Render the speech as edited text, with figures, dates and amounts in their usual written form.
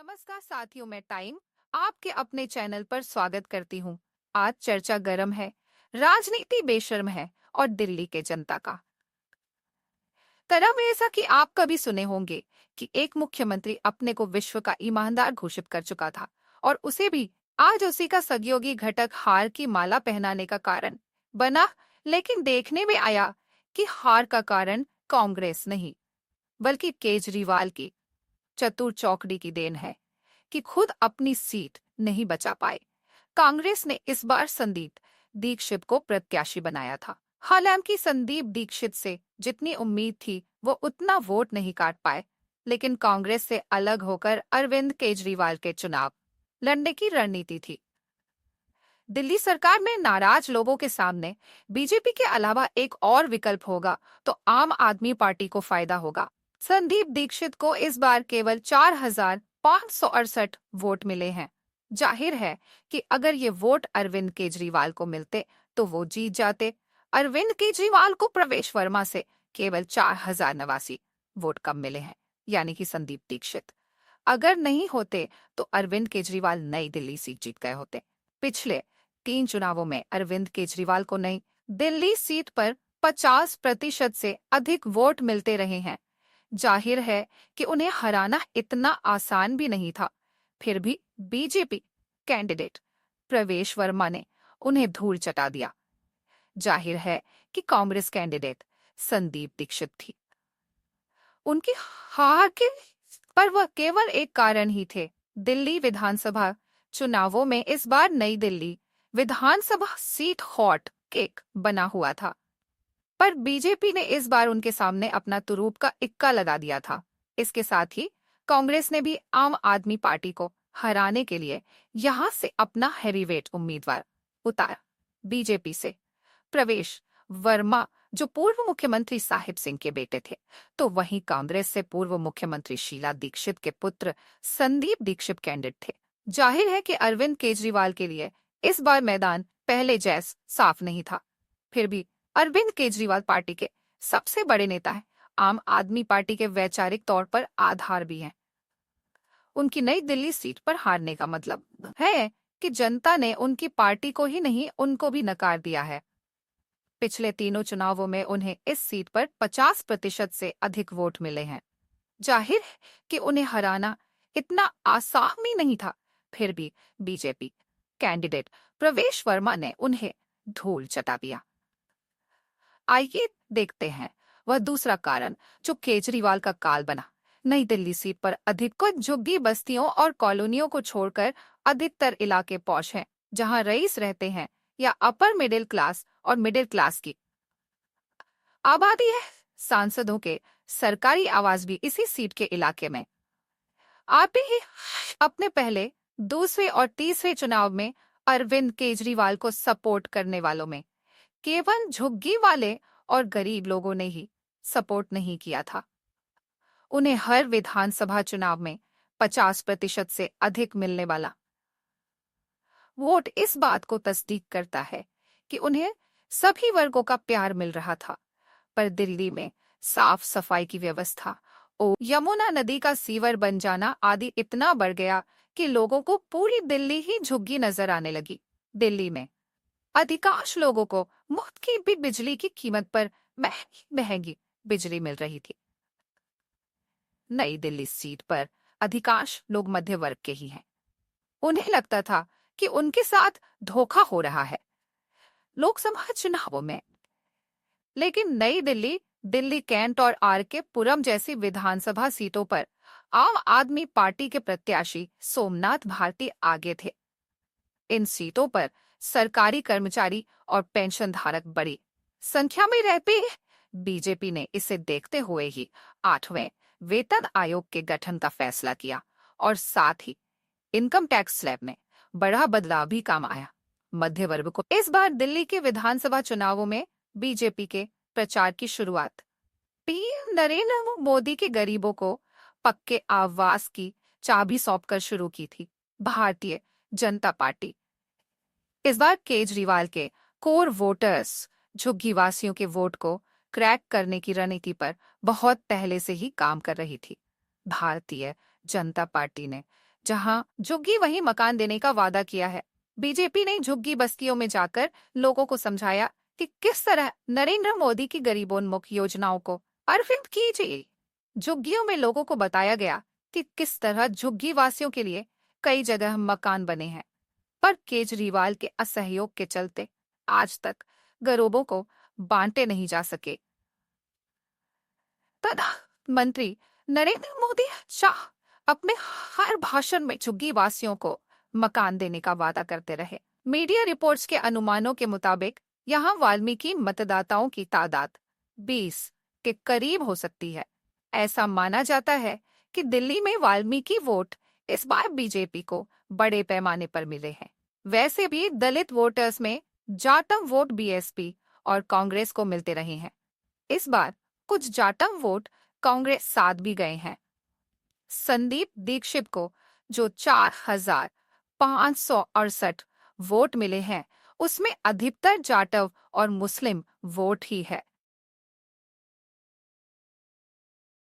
नमस्कार साथियों, मैं टाइम आपके अपने चैनल पर स्वागत करती हूँ। आज चर्चा गर्म है, राजनीति बेशर्म है और दिल्ली के जनता का तरफ ऐसा कि आप कभी सुने होंगे कि एक मुख्यमंत्री अपने को विश्व का ईमानदार घोषित कर चुका था और उसे भी आज उसी का सहयोगी घटक हार की माला पहनाने का कारण बना। लेकिन देखने में आया कि हार का कारण कांग्रेस नहीं बल्कि केजरीवाल की चतुर चौकड़ी की देन है कि खुद अपनी सीट नहीं बचा पाए। कांग्रेस ने इस बार संदीप दीक्षित को प्रत्याशी बनाया था। हालांकि संदीप दीक्षित से जितनी उम्मीद थी वो उतना वोट नहीं काट पाए, लेकिन कांग्रेस से अलग होकर अरविंद केजरीवाल के चुनाव लड़ने की रणनीति थी। दिल्ली सरकार में नाराज लोगों के सामने बीजेपी के अलावा एक और विकल्प होगा तो आम आदमी पार्टी को फायदा होगा। संदीप दीक्षित को इस बार केवल 4,568 वोट मिले हैं। जाहिर है कि अगर ये वोट अरविंद केजरीवाल को मिलते तो वो जीत जाते। अरविंद केजरीवाल को प्रवेश वर्मा से केवल 4,089 वोट कम मिले हैं, यानी कि संदीप दीक्षित अगर नहीं होते तो अरविंद केजरीवाल नई दिल्ली सीट जीत गए होते। पिछले 3 चुनावों में अरविंद केजरीवाल को नई दिल्ली सीट पर 50% से अधिक वोट मिलते रहे हैं। जाहिर है कि उन्हें हराना इतना आसान भी नहीं था। फिर भी बीजेपी कैंडिडेट प्रवेश वर्मा ने उन्हें धूल चटा दिया। जाहिर है कि कांग्रेस कैंडिडेट संदीप दीक्षित थी। उनकी हार के पर वह केवल एक कारण ही थे। दिल्ली विधानसभा चुनावों में इस बार नई दिल्ली विधानसभा सीट हॉट केक बना हुआ था, पर बीजेपी ने इस बार उनके सामने अपना तुरूप का इक्का लगा दिया था। इसके साथ ही कांग्रेस ने भी आम आदमी पार्टी को हराने के लिए यहां से अपना हैवीवेट उम्मीदवार उतारा। बीजेपी से प्रवेश वर्मा जो पूर्व मुख्यमंत्री साहिब सिंह के बेटे थे, तो वहीं कांग्रेस से पूर्व मुख्यमंत्री शीला दीक्षित के पुत्र संदीप दीक्षित कैंडिडेट थे। जाहिर है कि अरविंद केजरीवाल के लिए इस बार मैदान पहले जैसा साफ नहीं था। फिर भी अरविंद केजरीवाल पार्टी के सबसे बड़े नेता हैं, आम आदमी पार्टी के वैचारिक तौर पर आधार भी हैं। उनकी नई दिल्ली सीट पर हारने का मतलब है कि जनता ने उनकी पार्टी को ही नहीं उनको भी नकार दिया है। पिछले तीनों चुनावों में उन्हें इस सीट पर 50% से अधिक वोट मिले हैं। जाहिर है कि उन्हें हराना इतना आसान भी नहीं था। फिर भी बीजेपी कैंडिडेट प्रवेश वर्मा ने उन्हें धूल चटा दिया। आइए देखते हैं वह दूसरा कारण जो केजरीवाल का काल बना। नई दिल्ली सीट पर अधिकतर झुग्गी बस्तियों और कॉलोनियों को छोड़कर अधिकतर इलाके पॉश हैं, जहां रईस रहते हैं या अपर मिडिल क्लास और मिडिल क्लास की आबादी है। सांसदों के सरकारी आवास भी इसी सीट के इलाके में। आप ही अपने पहले, दूसरे और तीसरे चुनाव में अरविंद केजरीवाल को सपोर्ट करने वालों में केवल झुग्गी वाले और गरीब लोगों ने ही सपोर्ट नहीं किया था। उन्हें हर विधानसभा चुनाव में 50% से अधिक मिलने वाला वोट इस बात को तस्दीक करता है कि उन्हें सभी वर्गों का प्यार मिल रहा था। पर दिल्ली में साफ सफाई की व्यवस्था और यमुना नदी का सीवर बन जाना आदि इतना बढ़ गया कि लोगों को पूरी दिल्ली ही झुग्गी नजर आने लगी। दिल्ली में अधिकांश लोगों को मुफ्त की भी बिजली की कीमत पर महंगी महंगी बिजली मिल रही थी। नई दिल्ली सीट पर अधिकांश लोग मध्य वर्ग के ही हैं। उन्हें लगता था कि उनके साथ धोखा हो रहा है लोकसभा चुनावों में। लेकिन नई दिल्ली, दिल्ली कैंट और आर के पुरम जैसी विधानसभा सीटों पर आम आदमी पार्टी के प्रत्याशी सोमनाथ भारती आगे थे। इन सीटों पर सरकारी कर्मचारी और पेंशन धारक बड़ी संख्या में रहते हैं। बीजेपी ने इसे देखते हुए ही 8वें वेतन आयोग के गठन का फैसला किया और साथ ही इनकम टैक्स स्लैब में बड़ा बदलाव भी काम आया। मध्य वर्ग को इस बार दिल्ली के विधानसभा चुनावों में बीजेपी के प्रचार की शुरुआत पीएम नरेंद्र मोदी के गरीबों को पक्के आवास की चाबी सौंपकर शुरू की थी। भारतीय जनता पार्टी इस बार केजरीवाल के कोर वोटर्स झुग्गीवासियों के वोट को क्रैक करने की रणनीति पर बहुत पहले से ही काम कर रही थी। भारतीय जनता पार्टी ने जहां झुग्गी वहीं मकान देने का वादा किया है। बीजेपी ने झुग्गी बस्तियों में जाकर लोगों को समझाया कि किस तरह नरेंद्र मोदी की गरीबोन्मुख योजनाओं को अर्पित कीजिए। झुग्गियों में लोगों को बताया गया कि किस तरह झुग्गी वासियों के लिए कई जगह मकान बने हैं, पर केजरीवाल के असहयोग के चलते आज तक गरीबों को बांटे नहीं जा सके। प्रधानमंत्री नरेंद्र मोदी शाह अपने हर भाषण में झुग्गी वासियों को मकान देने का वादा करते रहे। मीडिया रिपोर्ट्स के अनुमानों के मुताबिक यहाँ वाल्मीकि मतदाताओं की तादाद 20 के करीब हो सकती है। ऐसा माना जाता है कि दिल्ली में वाल्मीकि वोट इस बार बीजेपी को बड़े पैमाने पर मिले हैं। वैसे भी दलित वोटर्स में जाटव वोट बीएसपी और कांग्रेस को मिलते रहे हैं। इस बार कुछ जाटव वोट कांग्रेस साथ भी गए हैं। संदीप दीक्षित को जो 4,568 वोट मिले हैं, उसमें अधिकतर जाटव और मुस्लिम वोट ही है।